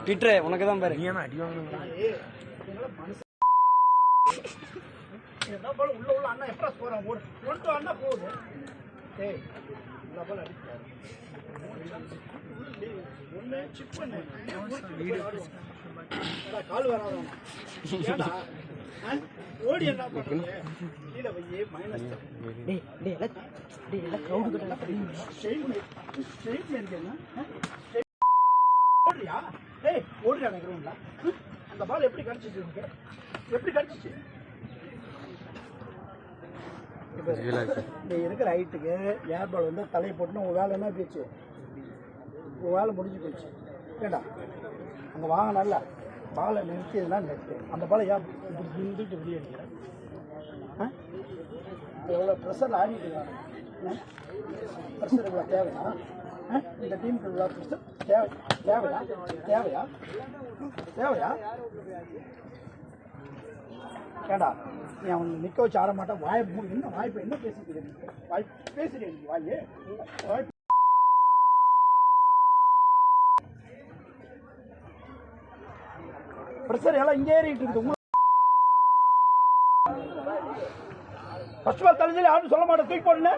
விட்டுரு, உனக்கு தான் பாரு. உள்ள உள்ள அண்ணா எப்ப போறான்? ஒன்று அண்ணா போகுது. ஒண்ணு சிப் பண்ணு, கால் வராதான் ஓடி என்ன பண்றது? கீழே வையே மைனஸ் ஓடுறியா? டேய் ஓடுறியா? கிரவுண்ட்ல அந்த பால் எப்படி கடிச்சிச்சு? எப்படி கடிச்சிச்சு? இருக்கிற ஹைட்டுக்கு ஏர் பால் வந்து தலையை போட்டுனா உன் வேலை என்ன போச்சு? உன் வேலை முடிஞ்சு போச்சு. கேட்டா அங்கே வாங்கினால பாலை நிறுத்தியதுனா நெட்டு. அந்த பாலை ஏன் இப்படி நின்றுட்டு வெளியே அடிக்கிறேன்? எவ்வளோ ப்ரெஷர் ஆடிட்டு இருக்காங்க. ப்ரெஷர் இவ்வளோ தேவையா? இந்த டீமுக்கு இவ்வளோ ப்ரெஷர் தேவையா? தேவையா? தேவையா? கேடா நீ அவனை நிற்க வச்சு ஆட மாட்டான். வாய்ப்பு என்ன வாய்ப்பு என்ன பேசிக்கிறேன்? வாய்ப்பு பேசுறேன். வாயே வாய்ப்பு பிரஷர் எல்லாம் இங்கே ஏறிட்டு இருக்குது. ஃபர்ஸ்ட் பால் தலைஞ்சு யாரும் சொல்ல மாட்டேன், தூக்கி போடுங்க.